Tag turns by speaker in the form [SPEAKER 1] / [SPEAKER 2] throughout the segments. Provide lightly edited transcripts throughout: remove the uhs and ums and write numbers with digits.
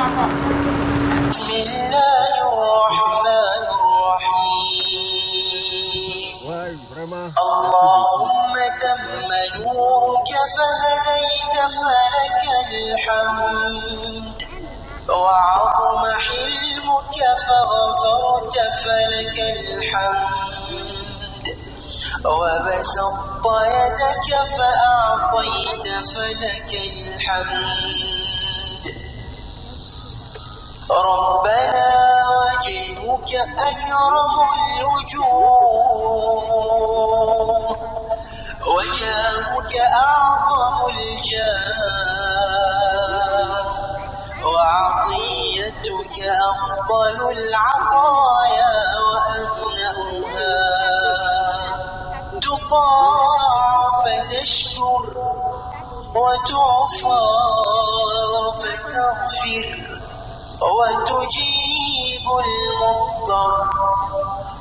[SPEAKER 1] بسم الله الرحمن الرحيم اللهم تم نورك فهديت فلك الحمد وعظم حلمك فغفرت فلك الحمد وبسطت يدك فأعطيت فلك الحمد ربنا وجهك أكرم الوجوه وجاهك أعظم الجاه وعطيتك أفضل العطايا وأهنأها تطاع فتشكر وتعصى فتغفر وتجيب المضطر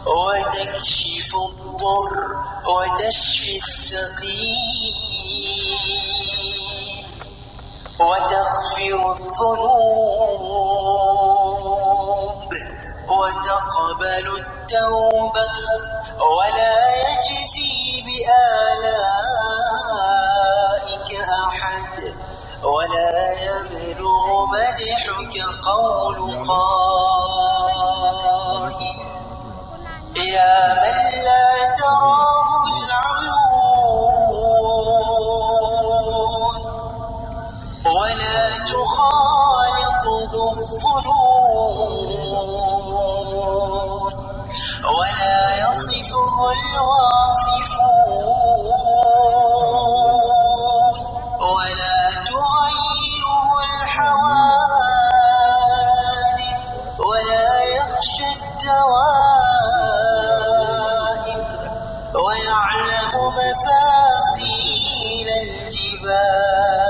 [SPEAKER 1] وتكشف الضر وتشفي السقيم وتغفر الذنوب وتقبل التوبة ولا يجزي بآلائك أحد ولا يبلغ مدحك قول قائل يا من لا تراه العيون ولا تخالطه الظنون ولا يصفه الواصفون ولا تغيره الحوادث ولا يخشى الدوائر ويعلم مثاقيل الجبال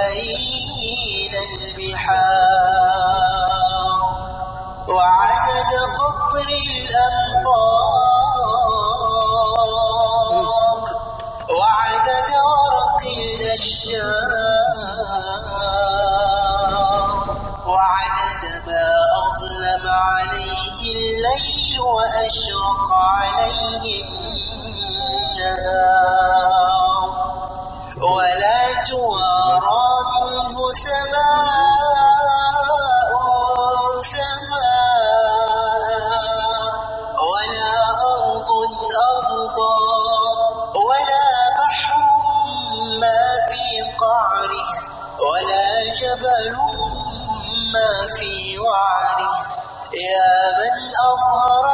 [SPEAKER 1] ومكاييل البحار وعدد قطر الأمطار وعدد ورق الأشجار وعدد ما أظلم عليه الليل وأشرق عليه النهار ولا توارى منه سماء ولا أرض أرضا ولا بحر ما في قعره ولا جبل ما في وعره يا من أظهر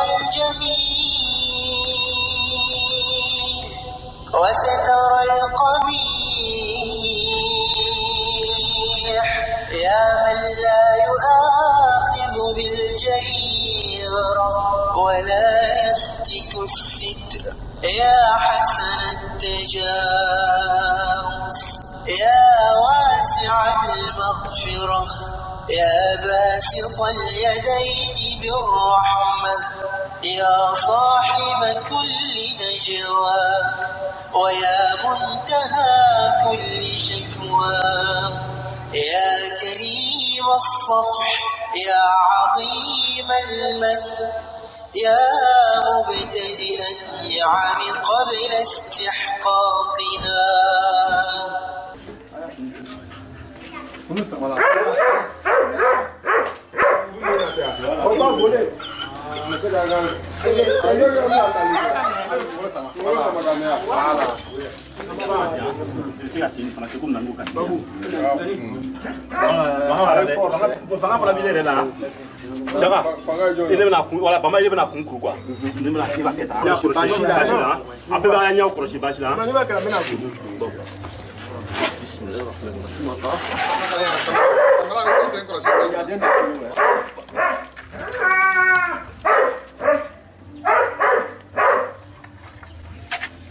[SPEAKER 1] الجميل وستر القبيح يا من لا يؤاخذ بالجريرة ولا يهتك الستر يا حسن التجاوز يا واسع المغفرة يا باسط اليدين بالرحمة يا صاحب كل نجوى ويا منتهى كل شكوى يا كريم الصفح يا عظيم المن يا مبتدئ النعم قبل استحقاقها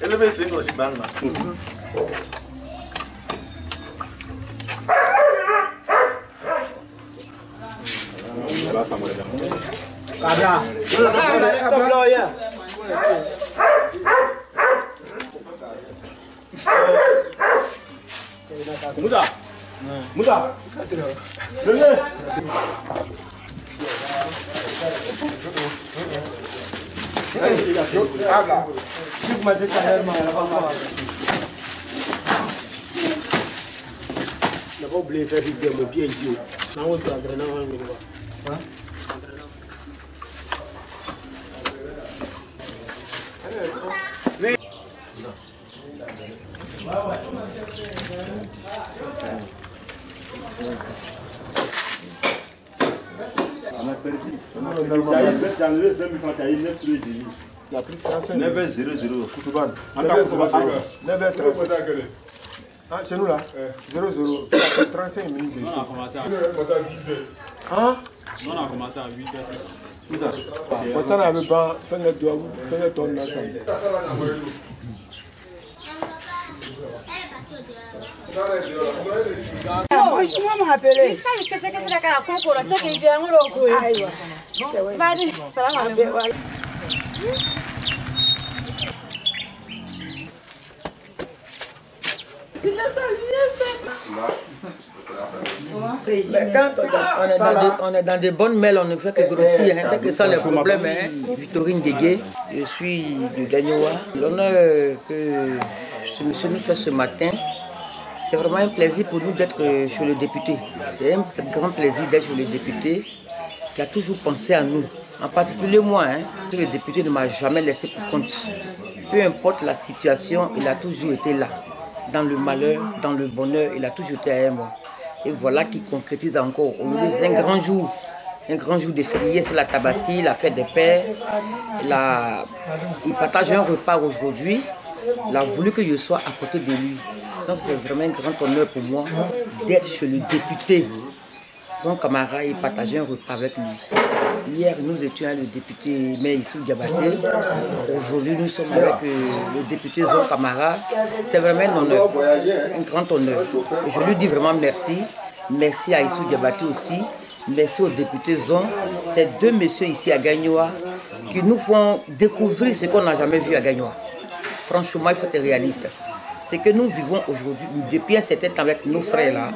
[SPEAKER 2] Ele vem sem nós bang na. Ada. Ada ya. Muda. Moussa.
[SPEAKER 3] n'a pas oublié de faire du pied idiot. Non, on doit
[SPEAKER 2] Il a pris 35 9h00 Koutouban. 9h35. Ah, c'est nous là 00 35 minutes.
[SPEAKER 4] On a commencé à 10h.
[SPEAKER 2] Hein?
[SPEAKER 4] On a commencé à 8h.
[SPEAKER 2] Pour ça, on n'avait pas fait notre doigt, fait notre tourne ensemble.
[SPEAKER 5] Moi, m'a appelé.
[SPEAKER 6] Mais quand on est dans des bonnes mêles, on ne fait que grossir, c'est que ça le problème. Victorine Guégué, je suis de Gagnoa. L'honneur que ce monsieur nous fait ce matin, c'est vraiment un plaisir pour nous d'être chez le député. C'est un grand plaisir d'être chez le député qui a toujours pensé à nous. En particulier moi, le député ne m'a jamais laissé pour compte. Peu importe la situation, il a toujours été là. Dans le malheur, dans le bonheur, il a toujours été à moi. Et voilà qui concrétise encore. Aujourd'hui, c'est un grand jour de férié, c'est la Tabaski, la fête des pères. Il partage un repas aujourd'hui. Il a voulu que je sois à côté de lui. Donc c'est vraiment un grand honneur pour moi d'être chez le député. Son camarade, il partageait un repas avec lui. Hier, nous étions avec le député Issou Diabaté. Aujourd'hui, nous sommes avec le député Zon Camara. C'est vraiment un honneur, un grand honneur. Et je lui dis vraiment merci. Merci à Issou Diabaté aussi. Merci au député Zon. Ces deux messieurs ici à Gagnoa qui nous font découvrir ce qu'on n'a jamais vu à Gagnoa. Franchement, il faut être réaliste. Ce que nous vivons aujourd'hui, depuis un certain temps avec nos frères là,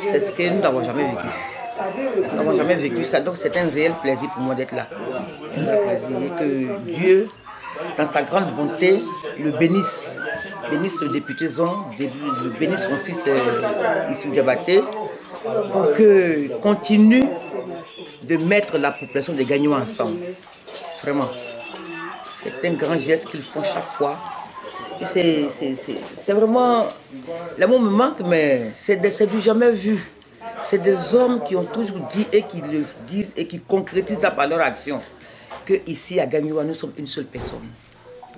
[SPEAKER 6] c'est ce que nous n'avons jamais vécu. Nous n'avons jamais vécu ça, donc c'est un réel plaisir pour moi d'être là. Un plaisir que Dieu, dans sa grande bonté, le bénisse. Bénisse le député Zon, bénisse son fils Issou Diabaté, pour qu'il continue de mettre la population des Gagnois ensemble. Vraiment. C'est un grand geste qu'ils font chaque fois. C'est vraiment... L'amour me manque, mais c'est du jamais vu. C'est des hommes qui ont toujours dit et qui le disent et qui concrétisent par leur action qu'ici à Gagnoa, nous sommes une seule personne.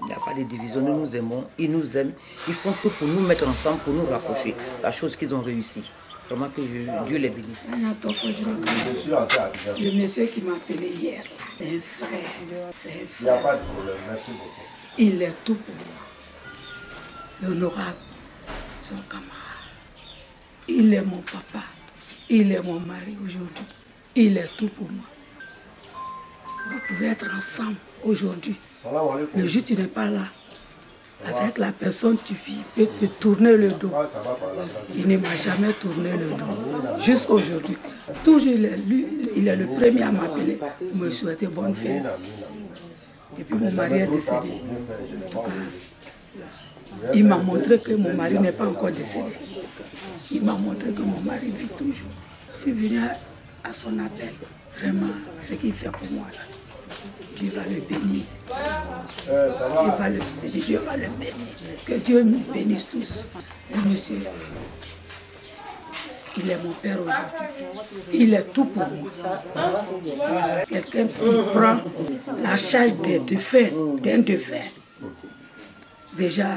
[SPEAKER 6] Il n'y a pas de division, nous nous aimons, ils nous aiment. Ils font tout pour nous mettre ensemble, pour nous rapprocher. La chose qu'ils ont réussi. Vraiment que Dieu les bénisse.
[SPEAKER 5] Le monsieur qui m'a appelé hier, c'est un frère. C'est un frère.
[SPEAKER 2] Il n'y a pas de problème, merci beaucoup.
[SPEAKER 5] Il est tout pour moi. L'honorable, son camarade. Il est mon papa. Il est mon mari aujourd'hui. Il est tout pour moi. Vous pouvez être ensemble aujourd'hui. Le jour où tu n'es pas là, avec la personne tu vis, peut te tourner le dos. Il ne m'a jamais tourné le dos. Jusqu'à aujourd'hui. Toujours il est le premier à m'appeler pour me souhaiter bonne fête. Depuis mon mari est décédé. En tout cas, il m'a montré que mon mari n'est pas encore décédé. Il m'a montré que mon mari vit toujours. Je suis venu à son appel. Vraiment, ce qu'il fait pour moi, là. Dieu va le bénir. Dieu va le soutenir, Dieu va le bénir. Que Dieu nous bénisse tous. Le monsieur, il est mon père aujourd'hui. Il est tout pour moi. Quelqu'un qui prend la charge des défunts, d'un défunt. Déjà,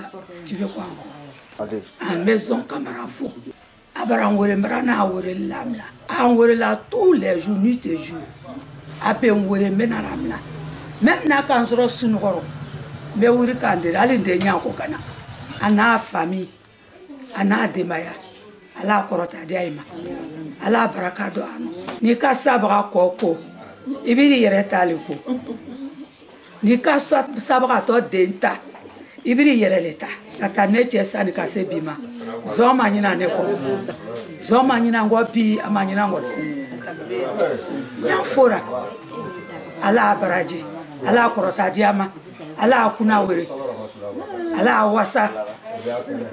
[SPEAKER 5] tu veux quoi encore? À maison, camarade fou. Tous les jours, nuit et jour. Même na kansoro sunugoro me wuri kandere ali ndenya ko kana ana famille ana demaya ala korota daima ala barakado ano ni ka sabra koko ibiri yere taliko ni ka sabra to denta ibiri yere leta ata ne chesa ni ka se bima zoma nyina ne ko Zoma nyinango pi ama nyinango si. Nyafora. Ala baraji. Ala korota diama. Ala kuna were. Ala wasa.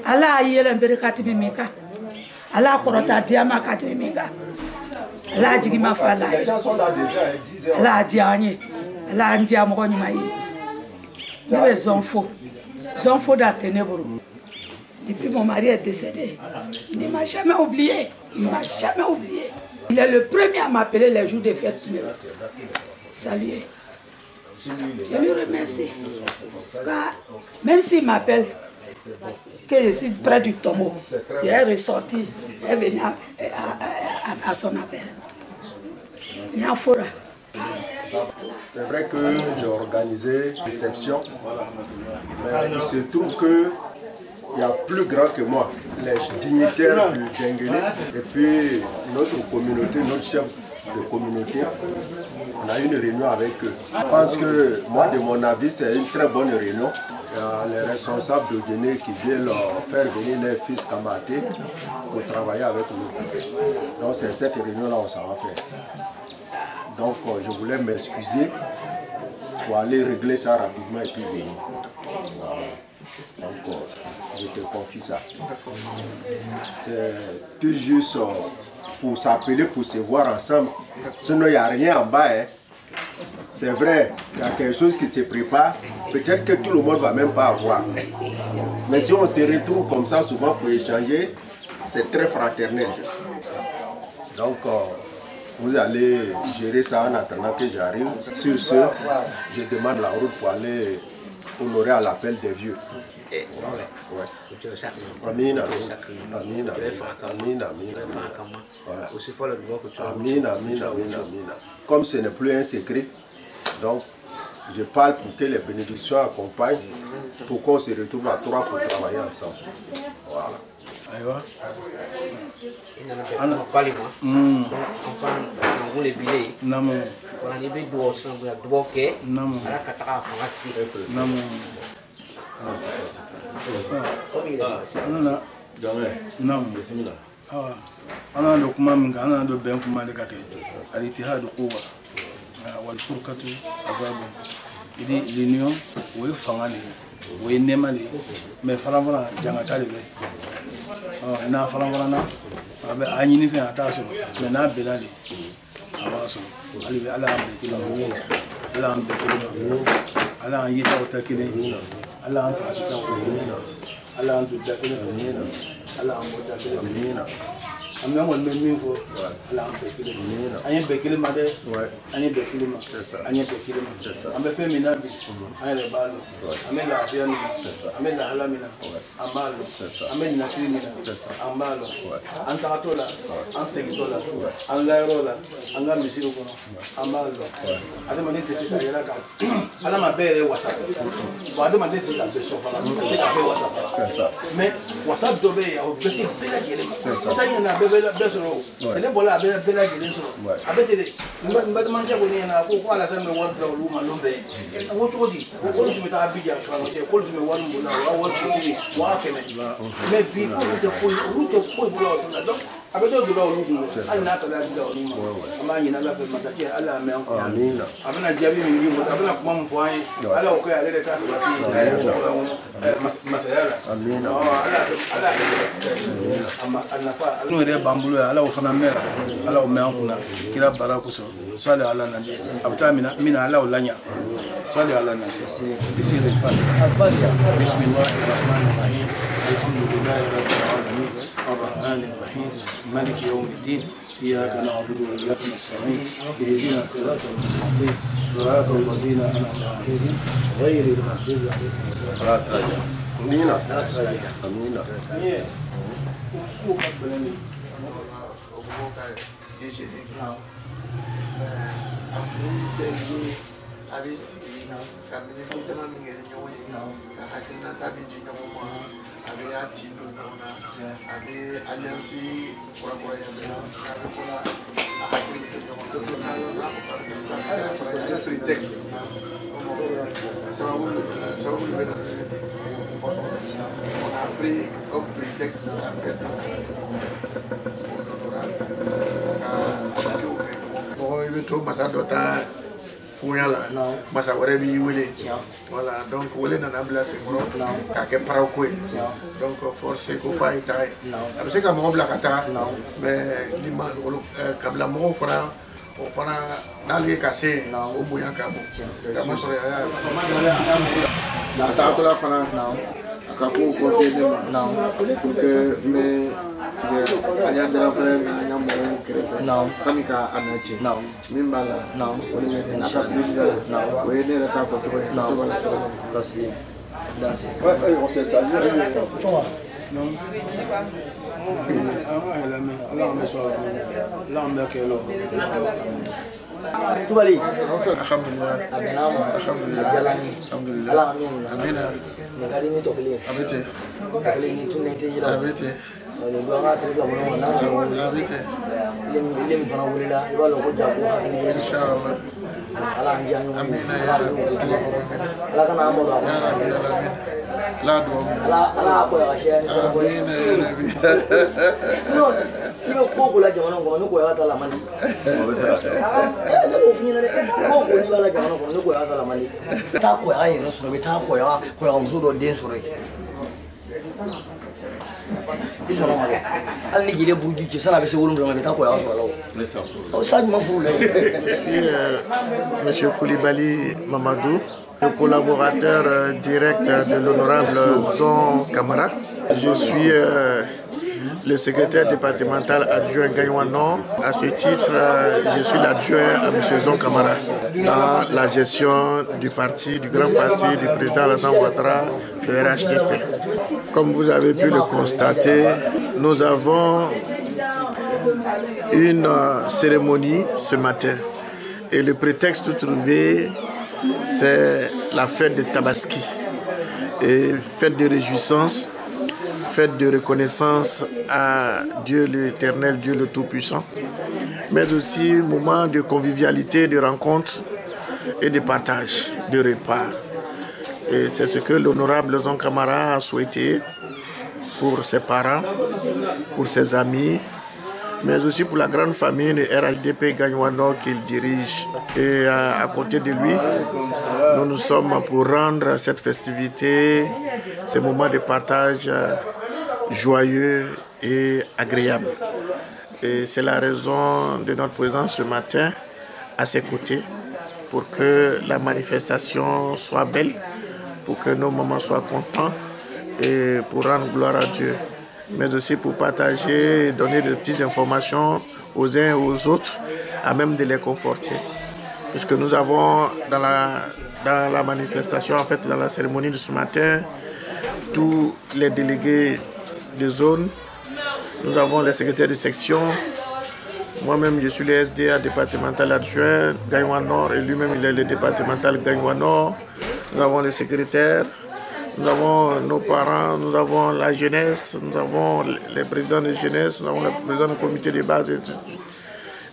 [SPEAKER 5] Ala yele mbere katibi mika. Ala korota diama katibi mika. Ala jigi mafala. Ala dianye. Ala ndia mo nyuma yi. Nibe zonfo. Zonfo da ténèbres. Depuis mon mari est décédé, il ne m'a jamais oublié. Il ne m'a jamais oublié. Il est le premier à m'appeler les jours de fête. Salut. Je lui remercie. Car même s'il m'appelle, que je suis près du tombeau, il est ressorti, il est venu à son appel. Nyafora.
[SPEAKER 7] C'est vrai que j'ai organisé une réception, mais il se trouve que il y a plus grand que moi, les dignitaires du Denguélé et puis notre communauté, notre chef de communauté. On a eu une réunion avec eux. Je pense que moi, de mon avis, c'est une très bonne réunion. Il y a les responsables de Guinée qui viennent leur faire venir leurs fils Kamaté pour travailler avec nous. Donc c'est cette réunion-là qu'on s'en va faire. Donc je voulais m'excuser pour aller régler ça rapidement et puis venir. Voilà. Donc je te confie ça. C'est tout juste pour s'appeler, pour se voir ensemble. Sinon il n'y a rien en bas. Hein. C'est vrai, il y a quelque chose qui se prépare. Peut-être que tout le monde ne va même pas avoir. Mais si on se retrouve comme ça souvent pour échanger, c'est très fraternel. Donc vous allez gérer ça en attendant que j'arrive. Sur ce, je demande la route pour aller honorer à l'appel des vieux. Amin, amin, amin, amin. Comme ce n'est plus un secret, donc je parle pour que les bénédictions accompagnent, pour qu'on se retrouve à trois pour travailler ensemble. Voilà.
[SPEAKER 3] Aïwa.
[SPEAKER 8] Ana pali moi. Enfin, on les billets.
[SPEAKER 3] Namo.
[SPEAKER 8] On a des doigts sans doigts que.
[SPEAKER 3] Namo.
[SPEAKER 8] Ala kataka fangasi.
[SPEAKER 3] Namo. Anana. Namo.
[SPEAKER 7] Bismillah.
[SPEAKER 3] Ah. Anana do kuma minga, anana do ben kuma de kake. Al-ittihad quwwa. Wal furqatu azab. Idi l'union, oui fangani. Oui nemali. Mais falamana jangata le. Na falamana na. Abe anyini fe ataso. Mais na belali. Abaso. Ali be ala ambe kilo. Ala ambe kilo. Ala anyita otakile. Ala ambe asita ko. Ala ambe dakile. Ala ambe dakile. Amna won men min fo ala ambe kilo. Anye be kilo ma de. Anye be kilo ma. Anye be kilo ma. Ambe fe minabi. Anye le balo. Ame la afia mi. Ame la halamina. Amalo. Ame na krimina. Amalo. Anta atola. Ansegitola. Anlairola. Anga misiro kono. Amalo. Ade mane tesi ka yela ka. Ala ma bere WhatsApp. Wa ade mane tesi ka se so fala. Tesi ka be WhatsApp. Mais WhatsApp do be ya o besi bela gele. Ça y na be bela besoro. Ele bola be bela gele so. Abetele. Mbad manje ko ni na ko ala sa me wor fra lu ma lombe. Wo chodi. Ko lu me ta abija fra mo te ko lu me wor mbula wa chodi. Wa kene. Mais bi ko te bula so na donc abeto do lu du. Al na ta la bi do lu ma. Ama ni na la fe masakia ala me an ko. Amina. Abana jabi mi ngi mo abana kuma mo fo ai. Ala ko ya le ta so ba ti. Masayala. Amina. Ala ama anafa no re bambulo ala o fana mera ala o meankuna kila barako so swali ala nabi abta mina ala o lanya swali ala nabi bisir al-fatiha bismillahir rahmanir rahim alhamdulillahi rabbil alamin arrahmanir rahim maliki yawmiddin iyyaka na'budu wa iyyaka nasta'in ihdinas siratal mustaqim siratal ladzina an'amta 'alaihim ghayril maghdubi 'alaihim.
[SPEAKER 7] Amina. Amina.
[SPEAKER 9] On a pris comme prétexte la fête.
[SPEAKER 3] bientôt masa dota Kounyala, masa wore bi wele. Voilà, donc wele nana bla Senghor ka ke parakoy. Donc forcé ko fa itaay. Abse ka mo bla kata. Mais ni ma kabla mo fara o fara dali cassé o buya ka bo. Kama so ya. Na ta so la fana. Ka ko conseiller ma. Pour que mais anya dara fara mi nya mo kire. Non. Samika anachi. Non. Mimbala. Non. Oni me na pas non. Oui, ne la ta photo. Non. Danser. Danser. Ouais, on s'est salué. Non.
[SPEAKER 8] Tout va aller.
[SPEAKER 3] Alhamdulillah. Alhamdulillah. Alhamdulillah. Amina.
[SPEAKER 8] Ngali ni tokile.
[SPEAKER 3] Abete.
[SPEAKER 8] Tokile ni tunete yila.
[SPEAKER 3] Abete.
[SPEAKER 8] Le doit être la bonne na.
[SPEAKER 3] Abete.
[SPEAKER 8] Il fana wulila I b'a lɔn ko jako hakili ye.
[SPEAKER 3] Inshallah.
[SPEAKER 8] Ala an diya ɲɔgɔn ye.
[SPEAKER 3] Amina ya Rabbi.
[SPEAKER 8] Ala kana an balo a
[SPEAKER 3] Ya Rabbi, ya Rabbi. La do.
[SPEAKER 8] Ala y'a koya ka seya ni sɔrɔ ye.
[SPEAKER 3] Amina ya Rabbi.
[SPEAKER 8] Non, I bɛ ko ko la jamana kɔnɔ ni koya ta la man di. Ne b'o f'i ɲɛna dɛ. Ko ko n'i b'a la jamana kɔnɔ ni koya ta la man di. I t'a koya yɛrɛ sɔrɔ, i bɛ taa koya muso dɔ den sɔrɔ yen. I sɔrɔ ma dɛ. Hali ni jeli buruji cɛ san'a bɛ se 7 ma i bɛ taa koya sɔrɔ la o. Sa ɲuman furu la.
[SPEAKER 3] Je suis Monsieur Koulibaly Mamadou, le collaborateur direct de l'honorable Zon Kamara. Je suis le secrétaire départemental adjoint Gagnoua Nord. À ce titre, je suis l'adjoint à M. Zon Kamara dans la gestion du parti, du grand parti du président Alassane Ouattara, le RHDP. Comme vous avez pu le constater, nous avons une cérémonie ce matin. Et le prétexte trouvé, c'est la fête de Tabaski. Et fête de réjouissance, fête de reconnaissance à Dieu l'Éternel, Dieu le Tout-Puissant, mais aussi moment de convivialité, de rencontre et de partage, de repas. Et c'est ce que l'honorable Zon Kamara a souhaité pour ses parents, pour ses amis, mais aussi pour la grande famille de RHDP Gagnoua Nord qu'il dirige. Et à côté de lui, nous sommes pour rendre cette festivité, ce moment de partage joyeux et agréable. Et c'est la raison de notre présence ce matin à ses côtés, pour que la manifestation soit belle, pour que nos mamans soient contents et pour rendre gloire à Dieu, mais aussi pour partager et donner de petites informations aux uns et aux autres, à même de les conforter. Puisque nous avons dans la manifestation, en fait dans la cérémonie de ce matin, tous les délégués de zone, nous avons les secrétaires de section, moi-même je suis le SDA départemental adjoint Gagnoua Nord et lui-même il est le départemental Gagnoua Nord, nous avons les secrétaires, nous avons nos parents, nous avons la jeunesse, nous avons les présidents de jeunesse, nous avons le président du comité de base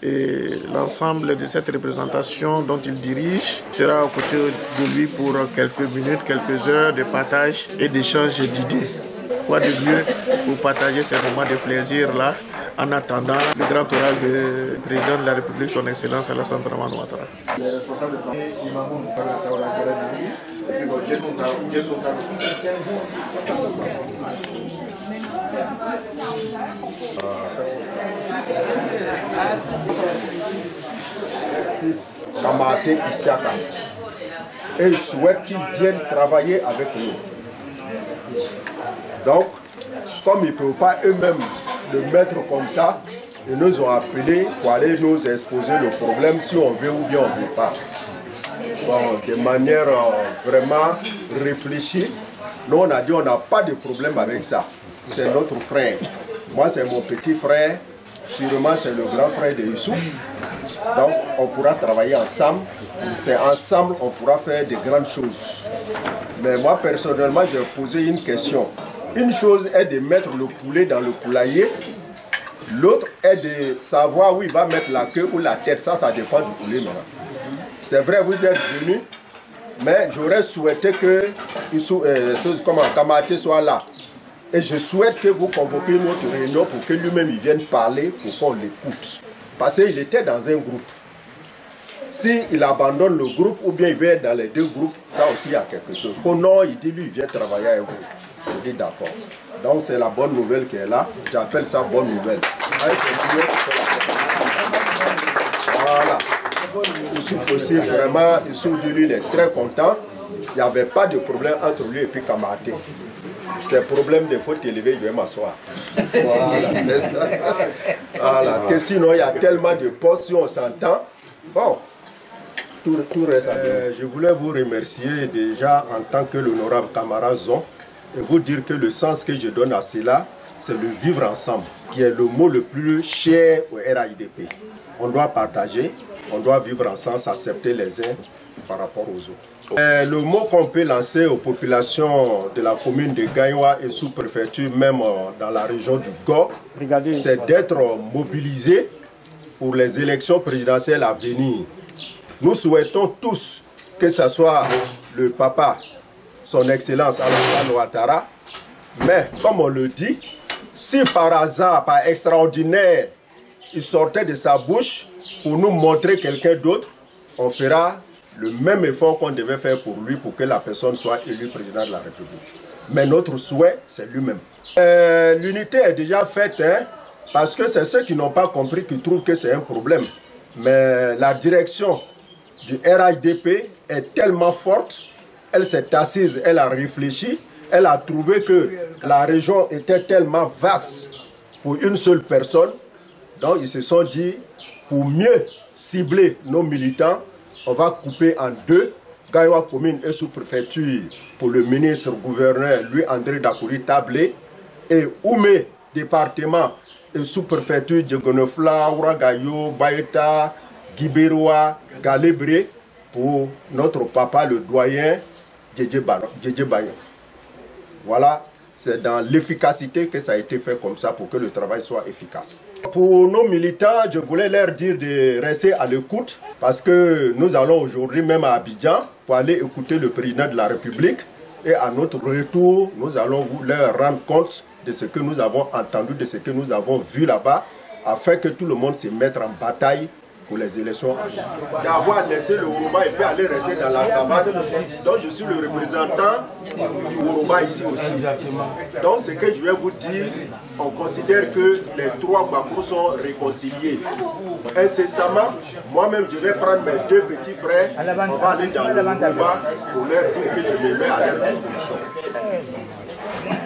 [SPEAKER 3] et l'ensemble de cette représentation dont il dirige sera aux côtés de lui pour quelques minutes, quelques heures de partage et d'échange d'idées. Quoi de mieux pour partager ces moments de plaisir-là en attendant le grand oral du président de la République, son Excellence Alassane Ouattara.
[SPEAKER 7] Fils Kamaté Isiaka. Et je souhaite qu'ils viennent travailler avec nous. Donc, comme ils ne peuvent pas eux-mêmes le mettre comme ça, ils nous ont appelés pour aller nous exposer le problème si on veut ou bien on ne veut pas. Bon, de manière vraiment réfléchie, nous on a dit on n'a pas de problème avec ça. C'est notre frère. Moi c'est mon petit frère, sûrement c'est le grand frère de Youssouf. Donc on pourra travailler ensemble. C'est ensemble on pourra faire de grandes choses. Mais moi personnellement j'ai posé une question. Une chose est de mettre le poulet dans le poulailler. L'autre est de savoir où il va mettre la queue ou la tête. Ça dépend du poulet maintenant. C'est vrai, vous êtes venus, mais j'aurais souhaité que Kamaté soit là. Et je souhaite que vous convoquiez une autre réunion pour que lui-même il vienne parler, pour qu'on l'écoute. Parce qu'il était dans un groupe. S'il abandonne le groupe ou bien il veut être dans les deux groupes, ça aussi il y a quelque chose. Oh non, il dit lui, il vient travailler avec vous. Je dis d'accord. Donc c'est la bonne nouvelle qui est là. J'appelle ça bonne nouvelle. Voilà. Youssouf aussi, vraiment, Youssouf lui, il est très content. Il n'y avait pas de problème entre lui et puis Kamaté. Ces problèmes de faute élevée, je vais m'asseoir. Voilà, c'est ça. Voilà. Que sinon, il y a tellement de postes, si on s'entend. Bon, tout reste à dire. Je voulais vous remercier déjà en tant que l'honorable camarade Zon et vous dire que le sens que je donne à cela, c'est le vivre ensemble, qui est le mot le plus cher au RAIDP. On doit partager, on doit vivre ensemble, s'accepter les uns par rapport aux autres. Le mot qu'on peut lancer aux populations de la commune de Gaïwa et sous-préfecture, même dans la région du Go, c'est d'être mobilisés pour les élections présidentielles à venir. Nous souhaitons tous que ce soit le papa, son excellence Alassane Ouattara, mais comme on le dit, si par hasard, par extraordinaire, il sortait de sa bouche pour nous montrer quelqu'un d'autre, on fera le même effort qu'on devait faire pour lui pour que la personne soit élue président de la République. Mais notre souhait, c'est lui-même. L'unité est déjà faite, hein, parce que c'est ceux qui n'ont pas compris qui trouvent que c'est un problème. Mais la direction du RAIDP est tellement forte, elle s'est assise, elle a réfléchi, elle a trouvé que la région était tellement vaste pour une seule personne. Donc ils se sont dit, pour mieux cibler nos militants, on va couper en deux, Gaïwa commune et sous-préfecture pour le ministre-gouverneur, lui André Dakouri Tablé, et Oumé, département et sous-préfecture de Gonofla, Ouragayo, Baïta, Guibéroa, Galébré, pour notre papa le doyen Djedje Bayon. Voilà, c'est dans l'efficacité que ça a été fait comme ça pour que le travail soit efficace. Pour nos militants, je voulais leur dire de rester à l'écoute parce que nous allons aujourd'hui même à Abidjan pour aller écouter le président de la République et à notre retour, nous allons leur rendre compte de ce que nous avons entendu, de ce que nous avons vu là-bas afin que tout le monde se mette en bataille pour les élections. D'avoir laissé le Yoruba, il peut aller rester dans la savane. Donc je suis le représentant du Yoruba ici aussi. Donc ce que je vais vous dire, on considère que les trois Bamou sont réconciliés. Incessamment, moi-même je vais prendre mes deux petits frères, on va aller dans le Yoruba pour leur dire que je les mets à leur disposition.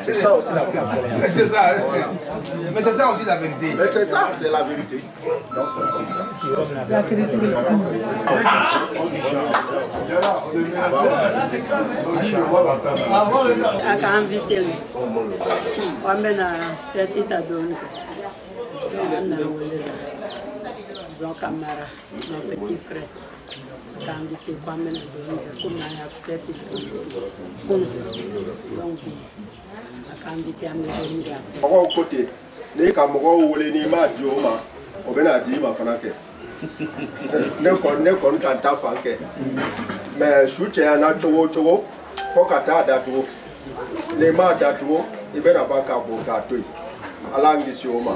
[SPEAKER 7] C'est ça aussi la vérité.
[SPEAKER 3] C'est ça, voilà. Mais c'est ça aussi la vérité.
[SPEAKER 7] Mais c'est ça, c'est la vérité. Donc c'est comme ça.
[SPEAKER 5] La vérité.
[SPEAKER 9] Aka invité lui. Wamena fête ta donne. Zon Kamara, mon petit frère. Aka invité Wamena donne comme na fête. Donc aka invité à me donner.
[SPEAKER 7] Au côté, les camarades ou les nima dioma, on vient à dire ma fanake. Ne connaît qu'un tafanke. Mais je suis un atouo, faut qu'à ta datou. Les ma datou, il va pas qu'à vous gâter. À l'anglisioma.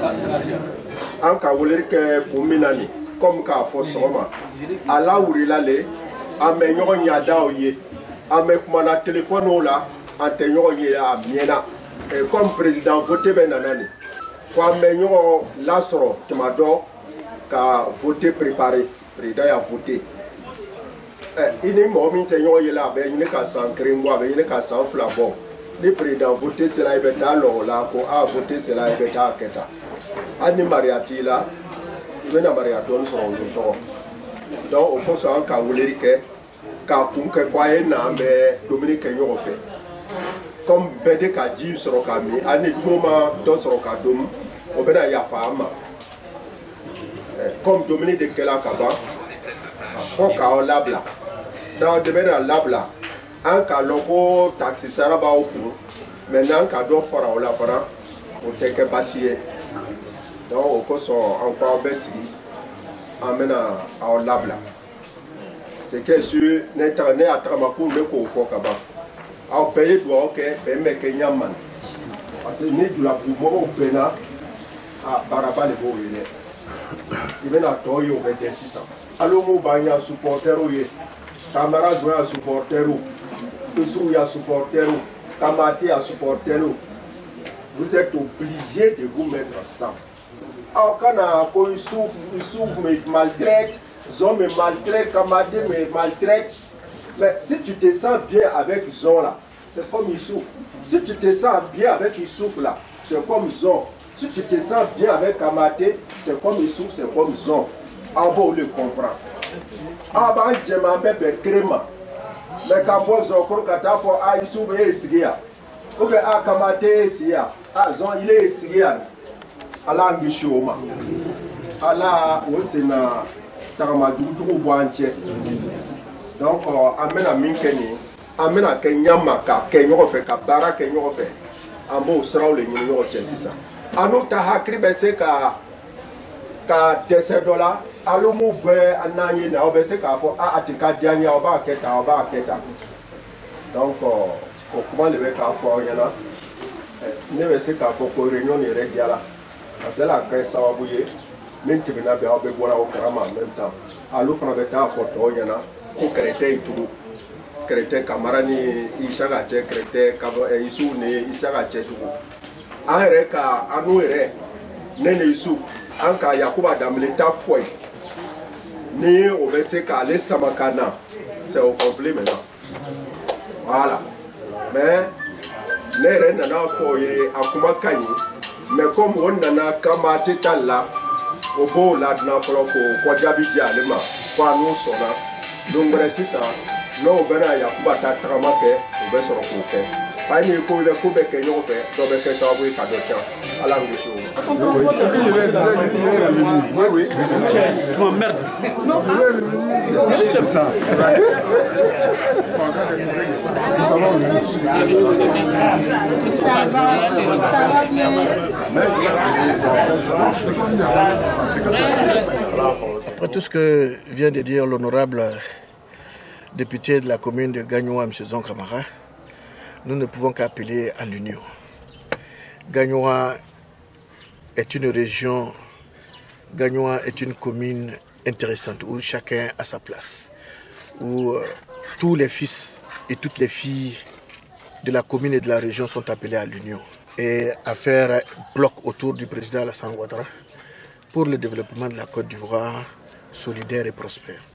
[SPEAKER 7] En cas où les pour Minani, comme qu'à Fossoma. À la où il allait, à meilleur yadaoye, à me téléphone là, à tenir à Miena. Et comme président voté Benanani, faut meilleur l'asro, tu m'as dit. Qu'à voter préparé, président a voté. Il n'est pas mis là, il n'est qu'à s'ancrer, il n'est qu'à s'enfler. Le président voté, c'est la bêta, là, pour a voté, c'est la bêta, keta. Ani mariati là, il vient à mariaton sur le temps. Donc, on peut s'en caouler qu'à Punke Kwaye n'a mais Dominique Nyon fait. Comme Bede Kadi sur le camion, Ani Mouma, dans son cadom, on va y avoir femme. Comme Dominique de Kelakaba, il faut qu'on l'abla. Dans le domaine de l'abla, un cas loco taxi saraba au coup, maintenant un cadeau fera au lafara, au teke bassier. Donc, on peut encore baisser, amène à l'abla. C'est que sur l'internet à Tramakou, ne qu'on faut kaba. Au pays doit ok, et mais Kenyaman. Parce que nous, la plus mauvaise pena à Baraba de Bourguigné. Il vient à toi, il y a 2600. Alors, il y a un supporter, camarade, il y a un supporter, il y a un supporter, camarade, un supporter. Vous êtes obligé de vous mettre ensemble. Alors, quand ils souffrent, me maltraitent, ils me maltraitent, camarade me maltraitent. Mais si tu te sens bien avec Zon là, c'est comme il souffre. Si tu te sens bien avec il souffre là, c'est comme Zon. Si tu te sens bien avec Kamate, c'est comme il souffre, c'est comme Zon. Ah bon, on le comprend. Ah bah, je m'en vais créma. Mais quand on Zon, quand il souffre, il est ici. Ou bien, ah, Kamate est ici. Ah, Zon, il est ici. Allah ngi shoma. Allah, osena, taramadu, tout boanche. Donc, amena minkeni, amena kenyama ka kenyo fe ka bara kenyo fe. Ambo usrao le nyinyo che sisa. Anu ta hakri bese ka $10. Alo mu be ananye na obese ka fo a atika dianya oba keta. Donc, comment le be ka fo yana? Ne bese ka fo ko réunion ni rediala. Parce que la caisse sawabuye, même tu viens de avoir besoin au karama en même temps. Alo fana be ka fo to yana. Ko crété tout crété camarani isaka che crété isu ne isaka che tout anre ka anuere nene isu anka yakuba damleta foi ni obese ka le samakana c'est au complet maintenant voilà mais les reines na foi akuma kani mais comme on nana kama tetala obo la na floko ko jabi dialema kwa no sona. Donc, c'est ça. Non, on va y avoir un travail on va se rencontrer. Pas une école de coupe que nous fait, donc que ça va être à d'autres. À la
[SPEAKER 4] oui. Tu m'emmerdes. C'est ça.
[SPEAKER 10] Après tout ce que vient de dire l'honorable député de la commune de Gagnoa, M. Zon Kamara, nous ne pouvons qu'appeler à l'union. Gagnoa est une région, Gagnoa est une commune intéressante où chacun a sa place, où tous les fils et toutes les filles de la commune et de la région sont appelés à l'union et à faire bloc autour du président Alassane Ouattara pour le développement de la Côte d'Ivoire solidaire et prospère.